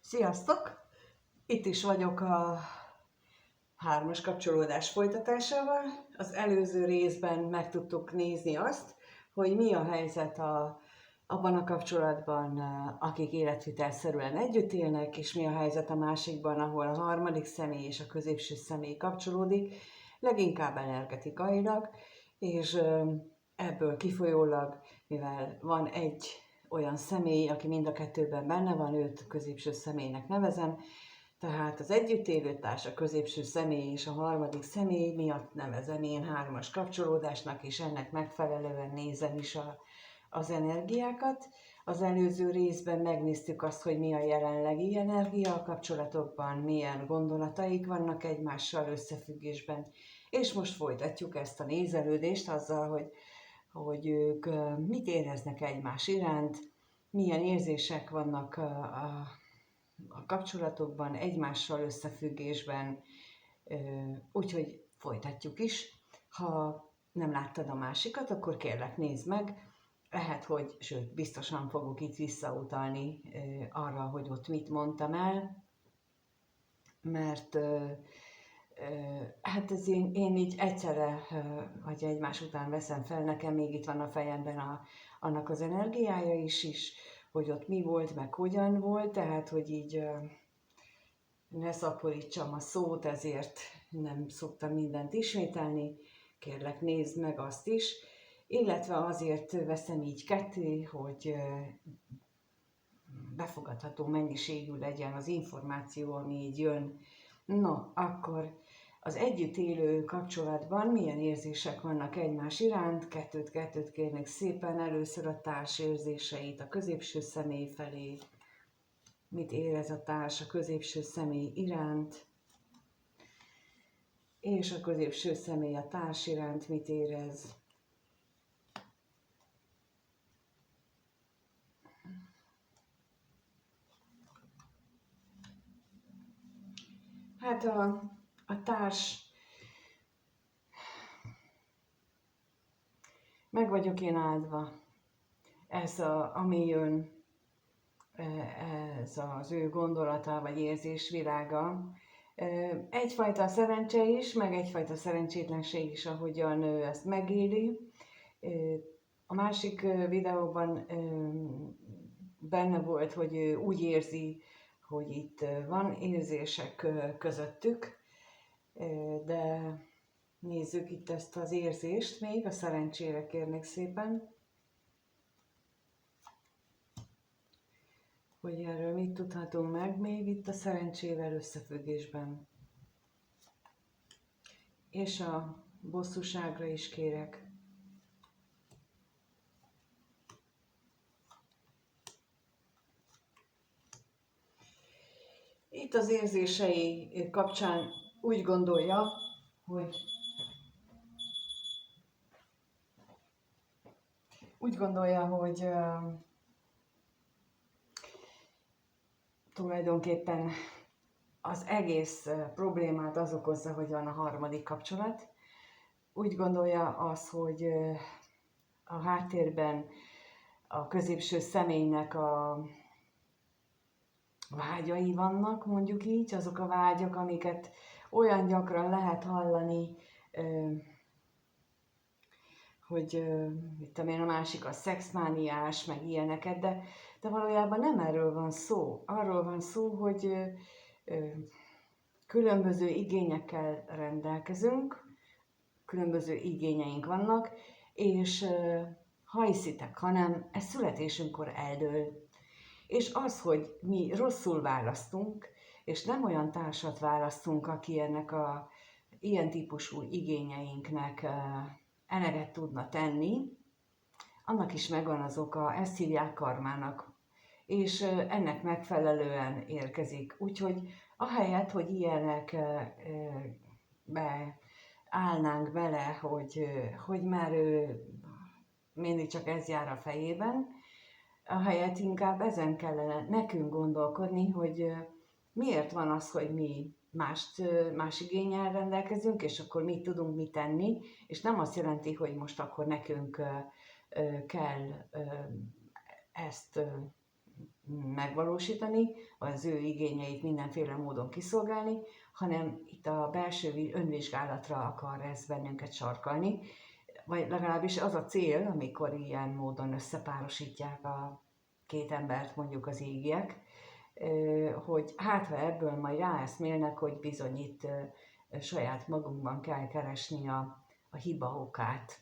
Sziasztok! Itt is vagyok a hármas kapcsolódás folytatásával. Az előző részben meg tudtuk nézni azt, hogy mi a helyzet abban a kapcsolatban, akik életvitelszerűen együtt élnek, és mi a helyzet a másikban, ahol a harmadik személy és a középső személy kapcsolódik, leginkább energetikailag, és ebből kifolyólag, mivel van egy olyan személy, aki mind a kettőben benne van, őt középső személynek nevezem, tehát az együttélőtárs, a középső személy és a harmadik személy miatt nevezem én hármas kapcsolódásnak, és ennek megfelelően nézem is az energiákat. Az előző részben megnéztük azt, hogy mi a jelenlegi energia a kapcsolatokban, milyen gondolataik vannak egymással összefüggésben, és most folytatjuk ezt a nézelődést azzal, hogy ők mit éreznek egymás iránt, milyen érzések vannak a kapcsolatokban, egymással összefüggésben, úgyhogy folytatjuk is. Ha nem láttad a másikat, akkor kérlek nézd meg, lehet, hogy, sőt, biztosan fogok itt visszautalni arra, hogy ott mit mondtam el, mert hát ez én így egyszerre, vagy egymás után veszem fel, nekem még itt van a fejemben annak az energiája is, hogy ott mi volt, meg hogyan volt, tehát hogy így ne szaporítsam a szót, ezért nem szoktam mindent ismételni, kérlek nézd meg azt is, illetve azért veszem így ketté, hogy befogadható mennyiségű legyen az információ, ami így jön. No, akkor az együtt élő kapcsolatban milyen érzések vannak egymás iránt? Kettőt kérnek szépen, először a társ érzéseit a középső személy felé. Mit érez a társ a középső személy iránt? És a középső személy a társ iránt mit érez? Hát a társ, meg vagyok én áldva, ami jön, ez az ő gondolata vagy érzésvilága. Egyfajta szerencse is, meg egyfajta szerencsétlenség is, ahogyan ő ezt megéli. A másik videóban benne volt, hogy ő úgy érzi, hogy itt van érzések közöttük, de nézzük itt ezt az érzést még, a szerencsére kérnék szépen, hogy erről mit tudhatunk meg még itt a szerencsével összefüggésben. És a bosszúságra is kérek. Itt az érzései kapcsán úgy gondolja, hogy tulajdonképpen az egész problémát az okozza, hogy van a harmadik kapcsolat. Úgy gondolja az, hogy a háttérben a középső személynek a vágyai vannak, mondjuk így, azok a vágyak, amiket olyan gyakran lehet hallani, hogy mit tudom én, a másik a szexmániás, meg ilyeneket, de valójában nem erről van szó. Arról van szó, hogy különböző igényekkel rendelkezünk, különböző igényeink vannak, és ha hiszitek, hanem ez születésünkkor eldől. És az, hogy mi rosszul választunk, és nem olyan társat választunk, aki ennek a ilyen típusú igényeinknek eleget tudna tenni, annak is megvan az oka, ezt hívják karmának, és ennek megfelelően érkezik. Úgyhogy ahelyett, hogy ilyenekbe állnánk bele, hogy már mindig csak ez jár a fejében, ahelyett inkább ezen kellene nekünk gondolkodni, hogy miért van az, hogy mi más igénnyel rendelkezünk, és akkor mit tudunk mit tenni, és nem azt jelenti, hogy most akkor nekünk kell ezt megvalósítani, az ő igényeit mindenféle módon kiszolgálni, hanem itt a belső önvizsgálatra akar ez bennünket sarkalni, vagy legalábbis az a cél, amikor ilyen módon összepárosítják a két embert, mondjuk az égiek, hogy hát ha ebből majd ráeszmélnek, hogy bizony itt saját magunkban kell keresni a hiba okát,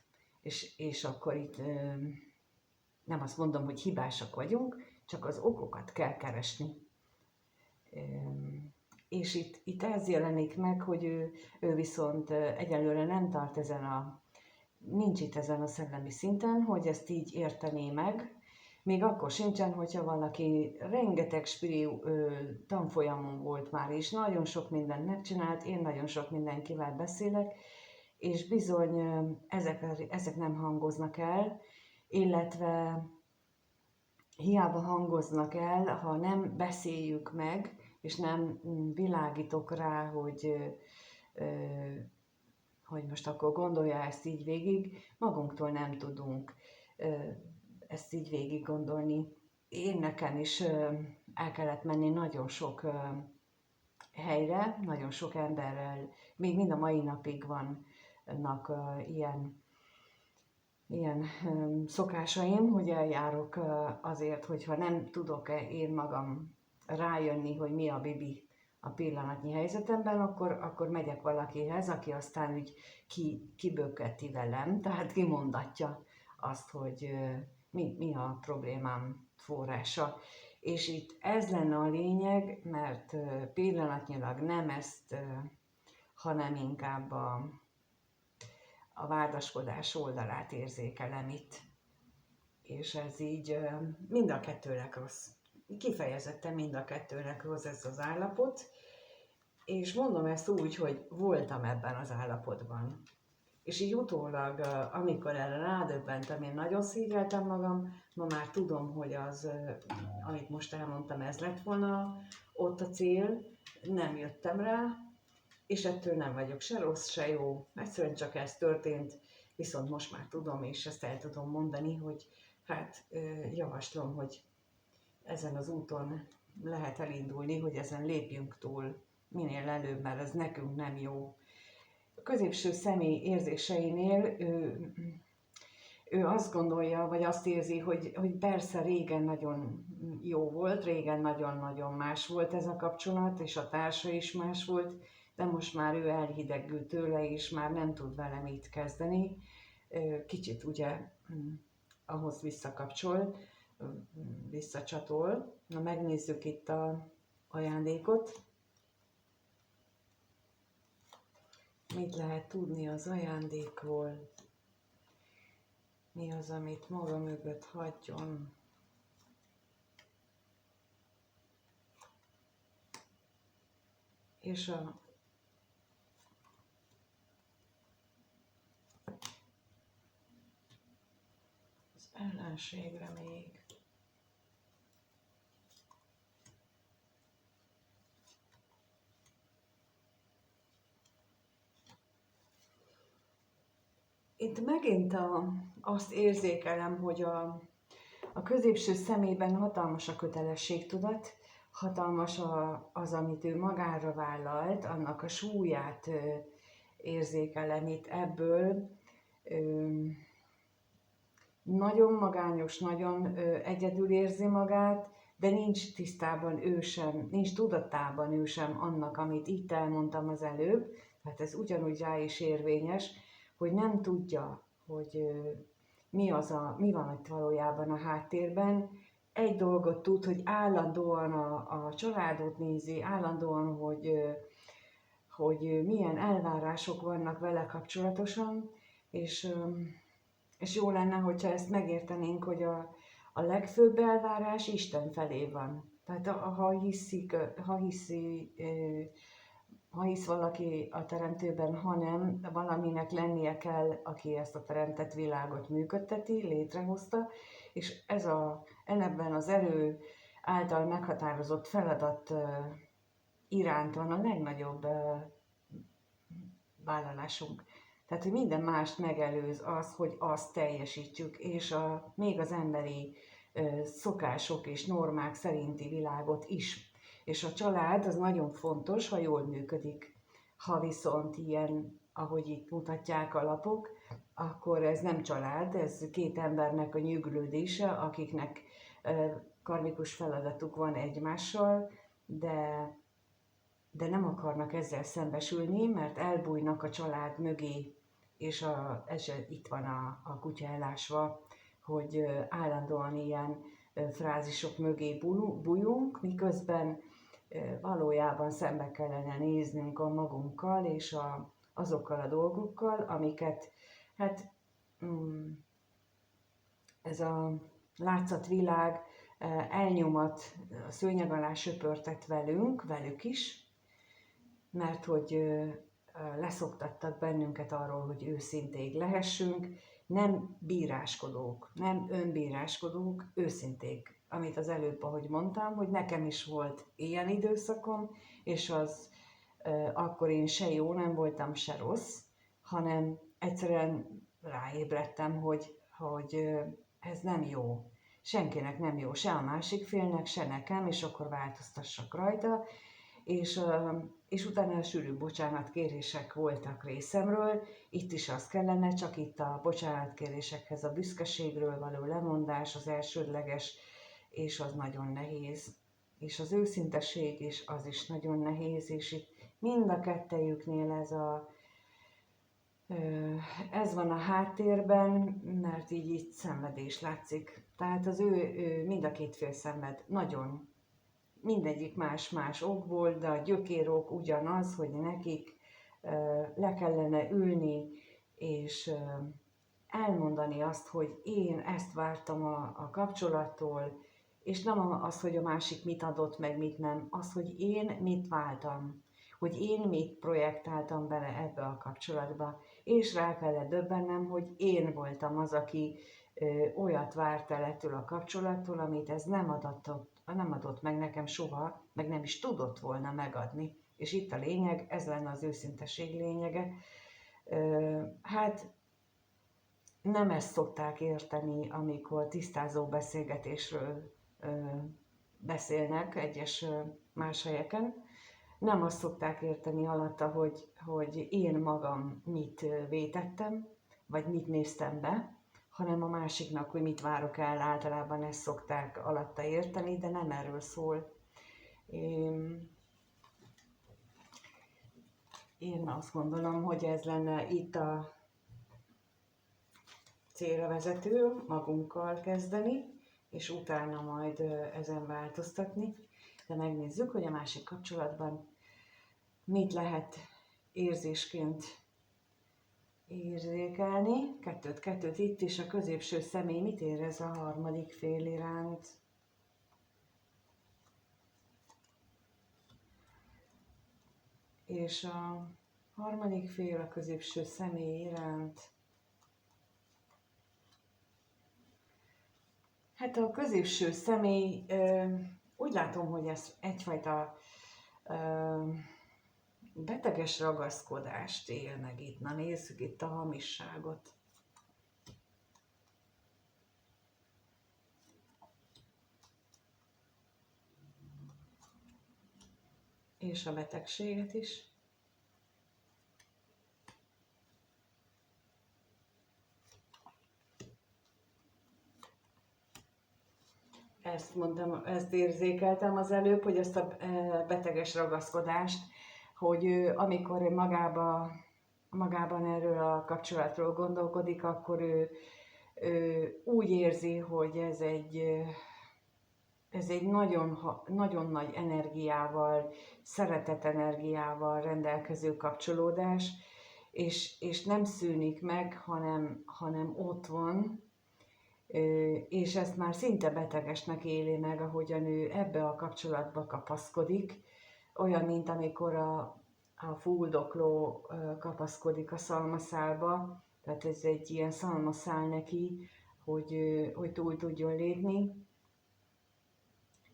és akkor itt nem azt mondom, hogy hibásak vagyunk, csak az okokat kell keresni. És itt ez jelenik meg, hogy ő viszont egyelőre nem tart nincs itt ezen a szellemi szinten, hogy ezt így értené meg, még akkor sincsen, hogyha valaki rengeteg tanfolyamon volt már is, nagyon sok mindent megcsinált, én nagyon sok mindenkivel beszélek, és bizony ezek nem hangoznak el, illetve hiába hangoznak el, ha nem beszéljük meg, és nem világítok rá, hogy most akkor gondolja ezt így végig, magunktól nem tudunk ezt így végig gondolni. Én nekem is el kellett menni nagyon sok helyre, nagyon sok emberrel, még mind a mai napig vannak ilyen szokásaim, hogy eljárok azért, hogyha nem tudok én magam rájönni, hogy mi a bibi a pillanatnyi helyzetemben, akkor megyek valakihez, aki aztán úgy kibökketi velem, tehát kimondatja azt, hogy mi a problémám forrása. És itt ez lenne a lényeg, mert pillanatnyilag nem ezt, hanem inkább a vádaskodás oldalát érzékelem itt. És ez így mind a kettőnek rossz. Kifejezetten mind a kettőnek rossz ez az állapot. És mondom ezt úgy, hogy voltam ebben az állapotban. És így utólag, amikor erre rádöbbentem, én nagyon szégyeltem magam, ma már tudom, hogy az, amit most elmondtam, ez lett volna ott a cél, nem jöttem rá, és ettől nem vagyok se rossz, se jó, egyszerűen csak ez történt, viszont most már tudom, és ezt el tudom mondani, hogy hát javaslom, hogy ezen az úton lehet elindulni, hogy ezen lépjünk túl minél előbb, mert ez nekünk nem jó. A középső személy érzéseinél ő azt gondolja, vagy azt érzi, hogy persze régen nagyon jó volt, régen nagyon-nagyon más volt ez a kapcsolat, és a társa is más volt, de most már ő elhidegült tőle, és már nem tud vele mit kezdeni. Kicsit ugye ahhoz visszacsatol. Na, megnézzük itt a ajándékot. Mit lehet tudni az ajándékról? Mi az, amit maga mögött hagyjon? És az ellenségre még. Itt megint azt érzékelem, hogy a középső szemében hatalmas a kötelességtudat, hatalmas az, amit ő magára vállalt, annak a súlyát érzékelem itt ebből. Nagyon magányos, nagyon egyedül érzi magát, de nincs tisztában ő sem, nincs tudatában ő sem annak, amit itt elmondtam az előbb, tehát ez ugyanúgy rá is érvényes, hogy nem tudja, hogy mi van itt valójában a háttérben. Egy dolgot tud, hogy állandóan a családot nézi, állandóan, hogy milyen elvárások vannak vele kapcsolatosan, és jó lenne, hogyha ezt megértenénk, hogy a legfőbb elvárás Isten felé van. Tehát ha hisz valaki a Teremtőben, hanem valaminek lennie kell, aki ezt a teremtett világot működteti, létrehozta, és ebben az erő által meghatározott feladat iránt van a legnagyobb vállalásunk. Tehát, hogy minden mást megelőz az, hogy azt teljesítjük, és még az emberi szokások és normák szerinti világot is. És a család az nagyon fontos, ha jól működik. Ha viszont ilyen, ahogy itt mutatják a lapok, akkor ez nem család, ez két embernek a nyűglődése, akiknek karmikus feladatuk van egymással, de nem akarnak ezzel szembesülni, mert elbújnak a család mögé, és itt van a kutya elásva, hogy állandóan ilyen frázisok mögé bújunk, miközben valójában szembe kellene néznünk a magunkkal és azokkal a dolgokkal, amiket hát ez a látszatvilág elnyomat, a szőnyeg alá söpörtett velük is, mert hogy leszoktattak bennünket arról, hogy őszinték lehessünk, nem bíráskodók, nem önbíráskodók, őszinték. Amit az előbb, ahogy mondtam, hogy nekem is volt ilyen időszakom, és az akkor én se jó nem voltam, se rossz, hanem egyszerűen ráébredtem, hogy ez nem jó. Senkinek nem jó, se a másik félnek, se nekem, és akkor változtassak rajta. És utána sűrű bocsánatkérések voltak részemről. Itt is az kellene, csak itt a bocsánatkérésekhez a büszkeségről való lemondás az elsődleges, és az nagyon nehéz. És az őszinteség is, az is nagyon nehéz, és itt mind a kettejüknél ez van a háttérben, mert így itt szenvedés látszik. Tehát az ő mind a két fél szenved, nagyon. Mindegyik más-más okból, de a gyökérok ugyanaz, hogy nekik le kellene ülni, és elmondani azt, hogy én ezt vártam a kapcsolattól, és nem az, hogy a másik mit adott, meg mit nem, az, hogy én mit váltam, hogy én mit projektáltam bele ebbe a kapcsolatba, és rá kellett döbbennem, hogy én voltam az, aki olyat várt el ettől a kapcsolattól, amit ez nem adott meg nekem soha, meg nem is tudott volna megadni. És itt a lényeg, ez lenne az őszinteség lényege. Hát nem ezt szokták érteni, amikor tisztázó beszélgetésről beszélnek egyes más helyeken. Nem azt szokták érteni alatta, hogy én magam mit vétettem, vagy mit néztem be, hanem a másiknak, hogy mit várok el, általában ezt szokták alatta érteni, de nem erről szól. Én azt gondolom, hogy ez lenne itt a célra vezető, magunkkal kezdeni, és utána majd ezen változtatni. De megnézzük, hogy a másik kapcsolatban mit lehet érzésként érzékelni. Kettőt itt is a középső személy mit érez a harmadik fél iránt. És a harmadik fél a középső személy iránt. Hát a középső személy, úgy látom, hogy ez egyfajta beteges ragaszkodást él meg itt. Na nézzük itt a hamisságot. És a betegséget is. Ezt mondtam, ezt érzékeltem az előbb, hogy ezt a beteges ragaszkodást, hogy amikor magában erről a kapcsolatról gondolkodik, akkor ő úgy érzi, hogy ez egy nagyon nagy energiával, szeretetenergiával rendelkező kapcsolódás, és nem szűnik meg, hanem ott van, és ezt már szinte betegesnek éli meg, ahogyan ő ebbe a kapcsolatba kapaszkodik, olyan, mint amikor a fuldokló kapaszkodik a szalmaszálba, tehát ez egy ilyen szalmaszál neki, hogy túl tudjon lépni.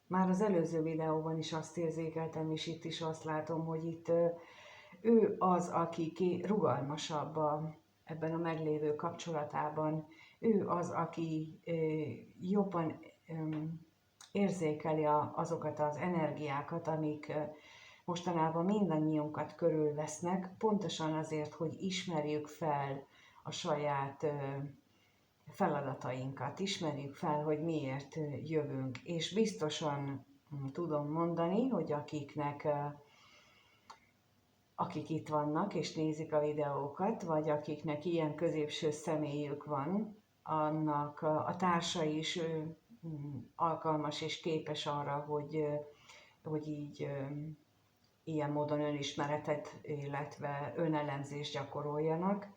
Már az előző videóban is azt érzékeltem, és itt is azt látom, hogy itt ő az, aki rugalmasabb ebben a meglévő kapcsolatában. Ő az, aki jobban érzékeli azokat az energiákat, amik mostanában mindannyiunkat körülvesznek, pontosan azért, hogy ismerjük fel a saját feladatainkat, ismerjük fel, hogy miért jövünk, és biztosan tudom mondani, hogy akik itt vannak és nézik a videókat, vagy akiknek ilyen középső személyük van, annak a társa is alkalmas és képes arra, hogy így ilyen módon önismeretet, illetve önelemzést gyakoroljanak.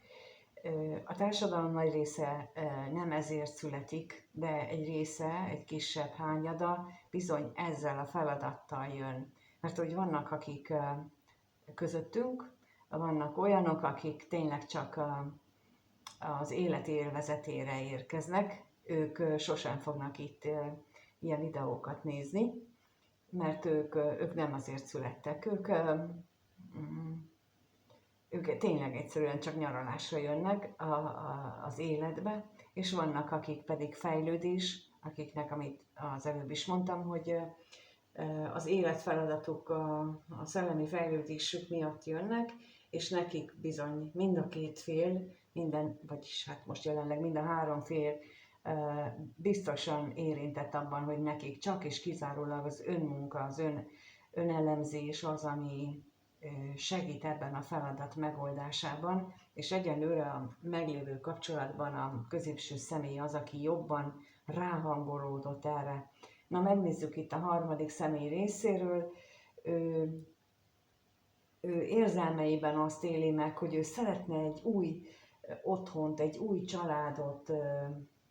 A társadalom nagy része nem ezért születik, de egy része, egy kisebb hányada bizony ezzel a feladattal jön. Mert hogy vannak, akik közöttünk, vannak olyanok, akik tényleg csak az élet élvezetére érkeznek, ők sosem fognak itt ilyen videókat nézni, mert ők nem azért születtek, ők tényleg egyszerűen csak nyaralásra jönnek az életbe, és vannak, akik pedig fejlődés, akiknek, amit az előbb is mondtam, hogy az életfeladatuk a szellemi fejlődésük miatt jönnek, és nekik bizony mind a két fél, vagyis hát most jelenleg mind a három fél biztosan érintett abban, hogy nekik csak és kizárólag az önmunka, az önelemzés az, ami segít ebben a feladat megoldásában, és egyelőre a meglévő kapcsolatban a középső személy az, aki jobban ráhangolódott erre. Na, megnézzük itt a harmadik személy részéről. Ő érzelmeiben azt éli meg, hogy ő szeretne egy új otthont, egy új családot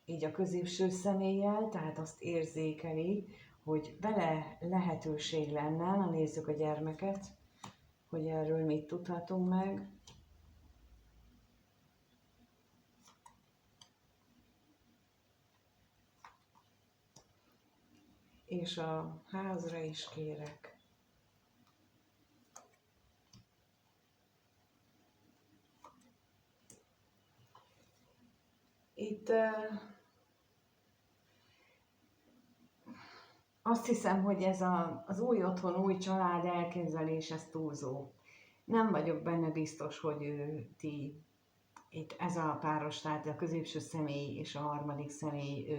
így a középső személlyel, tehát azt érzékeli, hogy vele lehetőség lenne, na nézzük a gyermeket, hogy erről mit tudhatunk meg. És a házra is kérek. Itt azt hiszem, hogy ez az új otthon, új család elképzelés, ez túlzó. Nem vagyok benne biztos, hogy itt ez a páros, tehát a középső személy és a harmadik személy,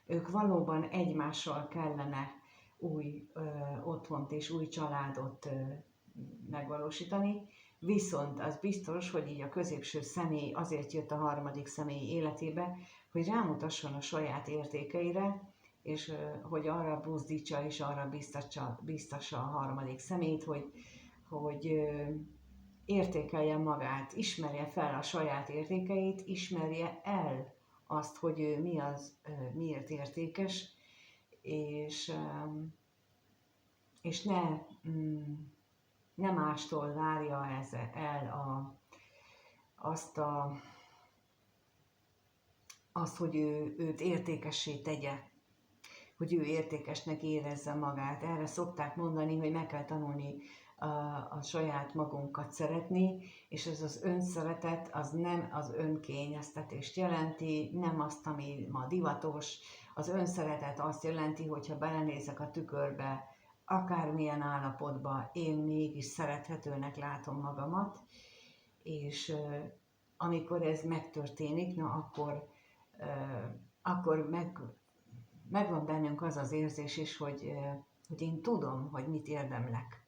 ők valóban egymással kellene új otthont és új családot megvalósítani, viszont az biztos, hogy így a középső személy azért jött a harmadik személy életébe, hogy rámutasson a saját értékeire, és hogy arra buzdítsa és arra biztassa a harmadik személyt, hogy értékelje magát, ismerje fel a saját értékeit, ismerje el azt, hogy ő miért értékes, és ne mástól várja el azt, hogy őt értékessé tegye, hogy ő értékesnek érezze magát. Erre szokták mondani, hogy meg kell tanulni a saját magunkat szeretni, és ez az önszeretet, az nem az önkényeztetést jelenti, nem azt, ami ma divatos. Az önszeretet azt jelenti, hogyha belenézek a tükörbe, akármilyen állapotban én mégis szerethetőnek látom magamat, és amikor ez megtörténik, na akkor megvan bennünk az az érzés is, hogy én tudom, hogy mit érdemlek.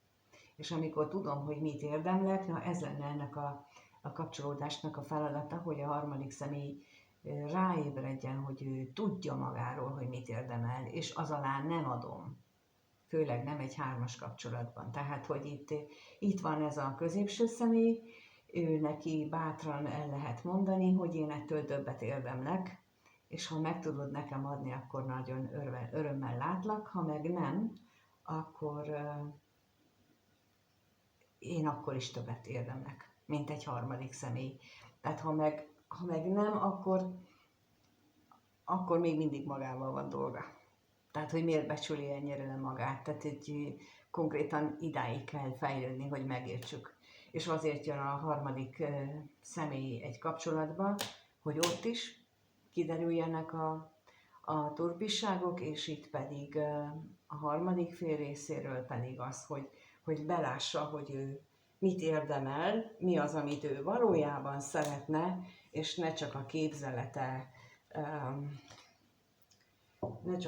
És amikor tudom, hogy mit érdemlek, na ez lenne ennek a kapcsolódásnak a feladata, hogy a harmadik személy ráébredjen, hogy ő tudja magáról, hogy mit érdemel, és az alá nem adom. Főleg nem egy hármas kapcsolatban. Tehát, hogy itt van ez a középső személy, ő neki bátran el lehet mondani, hogy én ettől többet érdemlek, és ha meg tudod nekem adni, akkor nagyon örömmel látlak, ha meg nem, akkor én akkor is többet érdemlek, mint egy harmadik személy. Tehát ha meg nem, akkor még mindig magával van dolga. Tehát, hogy miért becsüli ennyire le magát. Tehát konkrétan idáig kell fejlődni, hogy megértsük. És azért jön a harmadik személy egy kapcsolatba, hogy ott is kiderüljenek a turpisságok, és itt pedig a harmadik fél részéről pedig az, hogy belássa, hogy ő mit érdemel, mi az, amit ő valójában szeretne, és ne csak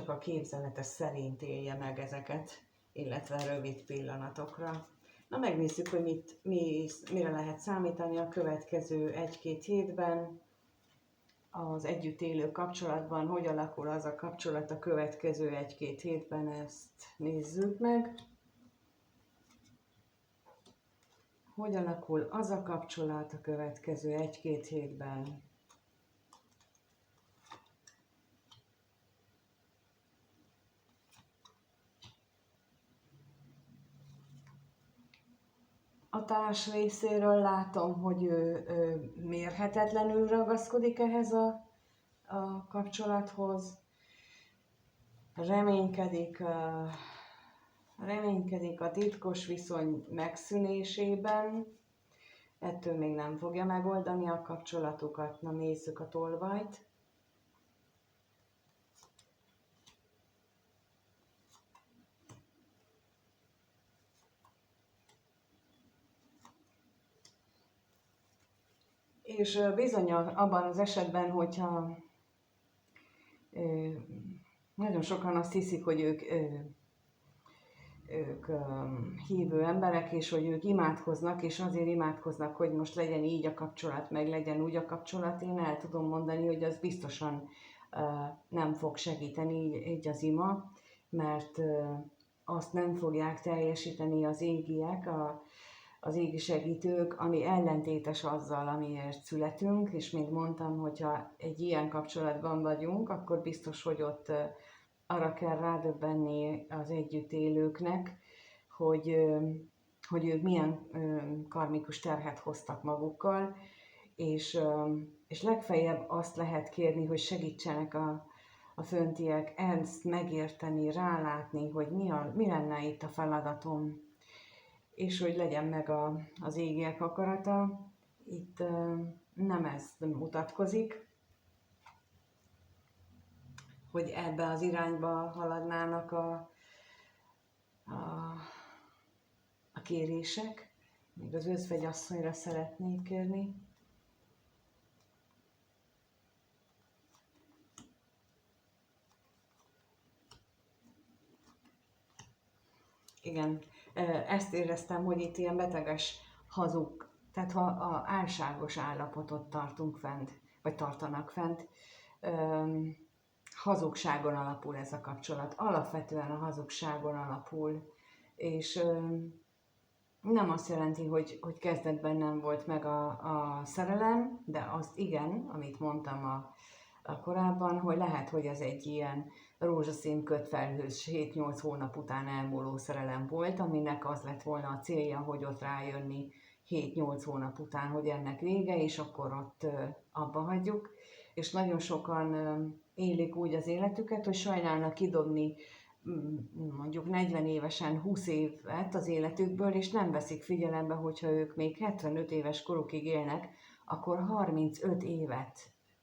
a képzelete szerint élje meg ezeket, illetve rövid pillanatokra. Na, megnézzük, hogy mire lehet számítani a következő 1-2 hétben az együtt élő kapcsolatban, hogy alakul az a kapcsolat a következő 1-2 hétben, ezt nézzük meg. Hogy alakul az a kapcsolat a következő 1-2 hétben? A társ részéről látom, hogy ő mérhetetlenül ragaszkodik ehhez a kapcsolathoz. Reménykedik a titkos viszony megszűnésében. Ettől még nem fogja megoldani a kapcsolatukat. Na, nézzük a tolvajt. És bizony abban az esetben, hogyha nagyon sokan azt hiszik, hogy ők hívő emberek, és hogy ők imádkoznak, és azért imádkoznak, hogy most legyen így a kapcsolat, meg legyen úgy a kapcsolat. Én el tudom mondani, hogy az biztosan nem fog segíteni így az ima, mert azt nem fogják teljesíteni az égiek, az égi segítők, ami ellentétes azzal, amiért születünk, és mint mondtam, hogyha egy ilyen kapcsolatban vagyunk, akkor biztos, hogy ott arra kell rádöbbenni az együtt élőknek, hogy ők milyen karmikus terhet hoztak magukkal, és legfeljebb azt lehet kérni, hogy segítsenek a föntiek ezt megérteni, rálátni, hogy mi lenne itt a feladatom, és hogy legyen meg az égiek akarata. Itt nem ez mutatkozik, hogy ebbe az irányba haladnának a kérések. Még az özvegyasszonyra szeretnék kérni. Igen, ezt éreztem, hogy itt ilyen beteges, hazug, tehát ha álságos állapotot tartunk fent, vagy tartanak fent, hazugságon alapul ez a kapcsolat. Alapvetően a hazugságon alapul, és nem azt jelenti, hogy kezdetben nem volt meg a szerelem, de azt igen, amit mondtam a korábban, hogy lehet, hogy ez egy ilyen rózsaszín kötfelhős 7-8 hónap után elmúló szerelem volt, aminek az lett volna a célja, hogy ott rájönni 7-8 hónap után, hogy ennek vége, és akkor ott abba hagyjuk. És nagyon sokan élik úgy az életüket, hogy sajnálnak kidobni mondjuk 40 évesen 20 évet az életükből, és nem veszik figyelembe, hogyha ők még 75 éves korukig élnek, akkor 35 évet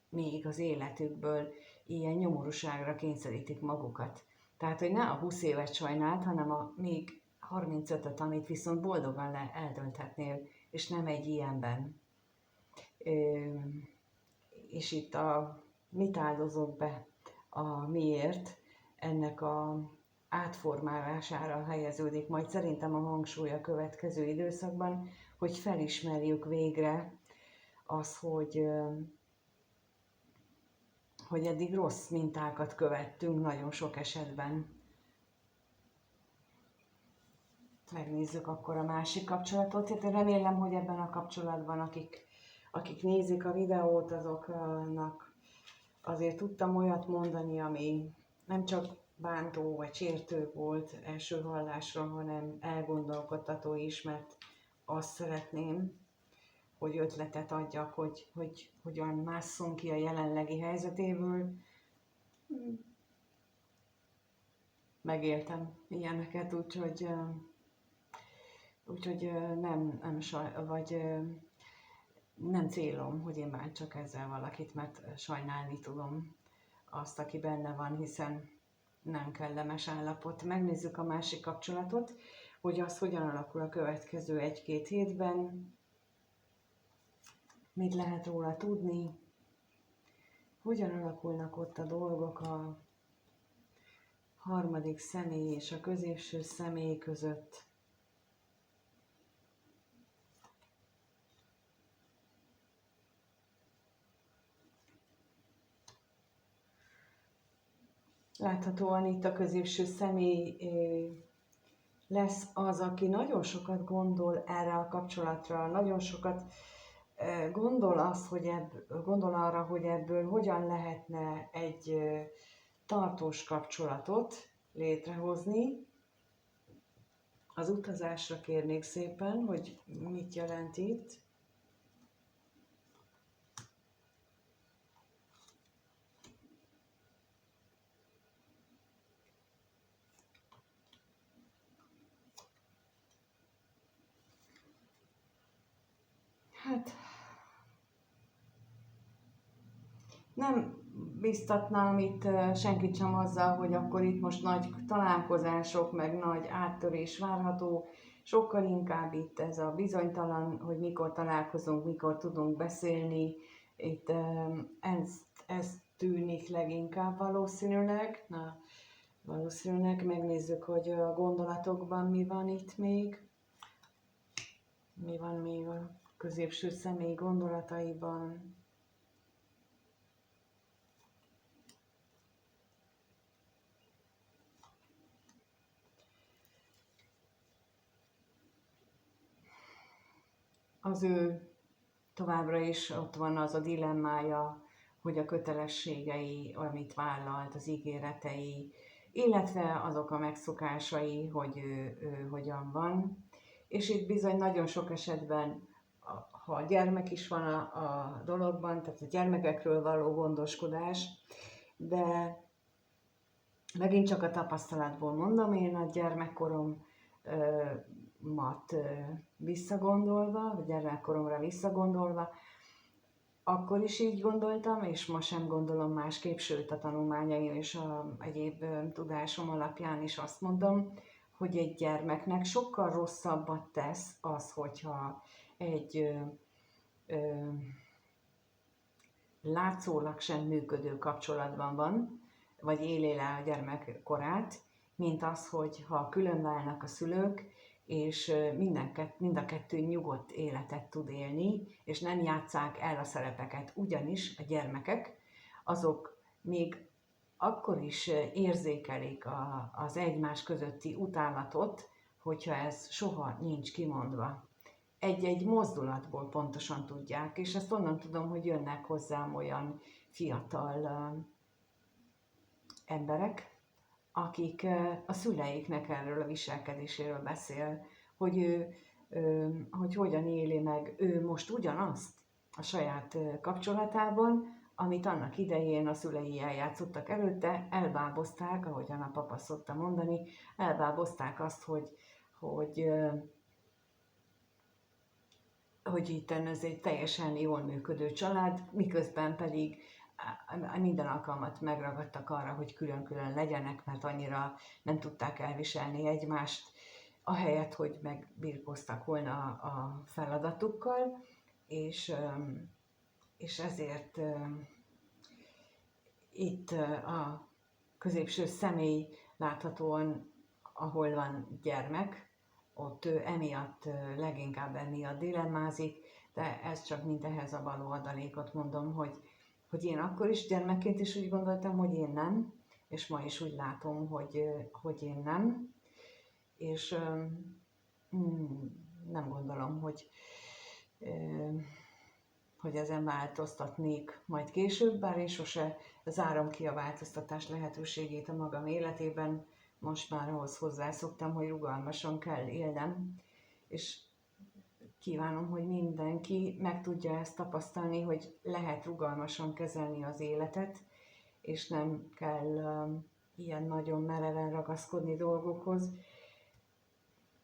még az életükből ilyen nyomorúságra kényszerítik magukat. Tehát, hogy ne a 20 évet sajnáld, hanem a még 35-öt, amit viszont boldogan eldönthetnél, és nem egy ilyenben. És itt mit áldozok be, a miért, ennek a átformálására helyeződik majd szerintem a hangsúly a következő időszakban, hogy felismerjük végre az, hogy eddig rossz mintákat követtünk nagyon sok esetben. Megnézzük akkor a másik kapcsolatot. Én remélem, hogy ebben a kapcsolatban, akik nézik a videót, azoknak azért tudtam olyat mondani, ami nem csak bántó vagy sértő volt első hallásra, hanem elgondolkodtató is, mert azt szeretném, hogy ötletet adjak, hogy hogyan másszunk ki a jelenlegi helyzetéből. Megéltem ilyeneket, úgyhogy nem célom, hogy én bántsak ezzel valakit, mert sajnálni tudom azt, aki benne van, hiszen nem kellemes állapot. Megnézzük a másik kapcsolatot, hogy az hogyan alakul a következő 1-2 hétben, mit lehet róla tudni, hogyan alakulnak ott a dolgok a harmadik személy és a középső személy között. Láthatóan itt a középső személy lesz az, aki nagyon sokat gondol erre a kapcsolatra, nagyon sokat gondol arra, hogy ebből hogyan lehetne egy tartós kapcsolatot létrehozni. Az utazásra kérnék szépen, hogy mit jelent itt. Hát nem biztatnám itt senkit sem azzal, hogy akkor itt most nagy találkozások, meg nagy áttörés várható. Sokkal inkább itt ez a bizonytalan, hogy mikor találkozunk, mikor tudunk beszélni. Itt ez tűnik leginkább valószínűleg. Valószínűleg megnézzük, hogy a gondolatokban mi van itt még. Mi van még a középső személy gondolataiban. Az ő továbbra is ott van az a dilemmája, hogy a kötelességei, amit vállalt, az ígéretei, illetve azok a megszokásai, hogy ő hogyan van. És itt bizony nagyon sok esetben, ha a gyermek is van a dologban, tehát a gyermekekről való gondoskodás, de megint csak a tapasztalatból mondom, én a gyermekkoromat visszagondolva, vagy gyermekkoromra visszagondolva, akkor is így gondoltam, és ma sem gondolom másképp, sőt a tanulmányaim és a egyéb tudásom alapján is azt mondom, hogy egy gyermeknek sokkal rosszabbat tesz az, hogyha egy látszólag sem működő kapcsolatban van, vagy éli le a gyermekkorát, mint az, hogy ha különválnak a szülők, és mind a kettő nyugodt életet tud élni, és nem játsszák el a szerepeket. Ugyanis a gyermekek, azok még akkor is érzékelik az egymás közötti utálatot, hogyha ez soha nincs kimondva. Egy-egy mozdulatból pontosan tudják, és ezt onnan tudom, hogy jönnek hozzám olyan fiatal emberek, akik a szüleiknek erről a viselkedéséről beszél, hogy hogyan éli meg ő most ugyanazt a saját kapcsolatában, amit annak idején a szülei eljátszottak előtte, elbábozták, ahogyan a papa szokta mondani, elbábozták azt, hogy itt ez egy teljesen jól működő család, miközben pedig minden alkalmat megragadtak arra, hogy külön-külön legyenek, mert annyira nem tudták elviselni egymást, ahelyett, hogy megbirkóztak volna a feladatukkal, és ezért itt a középső személy láthatóan, ahol van gyermek, ott ő leginkább emiatt dilemmázik, de ez csak mint ehhez a való adalékot mondom, hogy én akkor is gyermekként is úgy gondoltam, hogy én nem, és ma is úgy látom, hogy én nem, és nem gondolom, hogy ezen változtatnék majd később, bár én sose zárom ki a változtatás lehetőségét a magam életében, most már ahhoz hozzászoktam, hogy rugalmasan kell élnem, és kívánom, hogy mindenki meg tudja ezt tapasztalni, hogy lehet rugalmasan kezelni az életet, és nem kell ilyen nagyon mereven ragaszkodni dolgokhoz.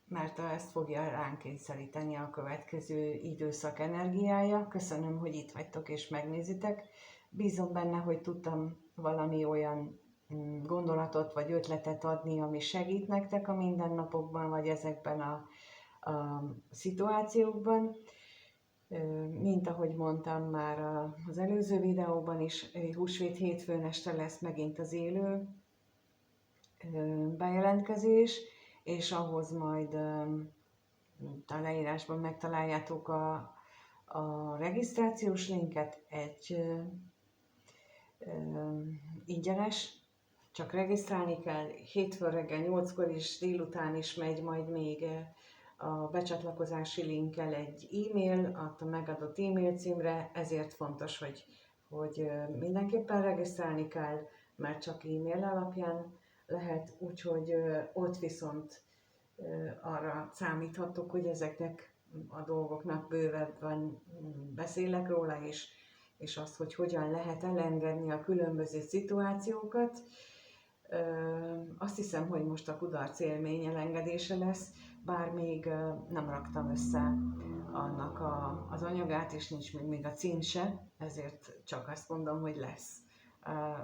mert ezt fogja ránk kényszeríteni a következő időszak energiája. Köszönöm, hogy itt vagytok és megnézitek. Bízom benne, hogy tudtam valami olyan gondolatot vagy ötletet adni, ami segít nektek a mindennapokban, vagy ezekben a szituációkban. Mint ahogy mondtam már az előző videóban is, húsvét hétfőn este lesz megint az élő bejelentkezés, és ahhoz majd a leírásban megtaláljátok a regisztrációs linket, egy ingyenes, csak regisztrálni kell, hétfő reggel 8-kor is, délután is megy majd még a becsatlakozási linkkel egy e-mail, a megadott e-mail címre, ezért fontos, hogy mindenképpen regisztrálni kell, mert csak e-mail alapján lehet, úgyhogy ott viszont arra számíthatok, hogy ezeknek a dolgoknak bővebben beszélek róla, és azt, hogy hogyan lehet elengedni a különböző szituációkat. Azt hiszem, hogy most a kudarc élmény elengedése lesz, bár még nem raktam össze annak az anyagát, és nincs még a cím se, ezért csak azt mondom, hogy lesz.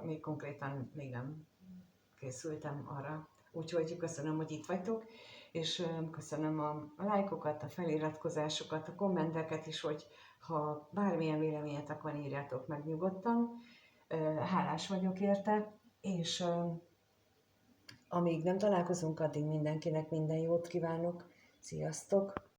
Még konkrétan még nem készültem arra. Úgyhogy köszönöm, hogy itt vagytok, és köszönöm a lájkokat, a feliratkozásokat, a kommenteket is, hogy ha bármilyen véleményetek van, írjátok meg nyugodtan. Hálás vagyok érte, és amíg nem találkozunk, addig mindenkinek minden jót kívánok. Sziasztok!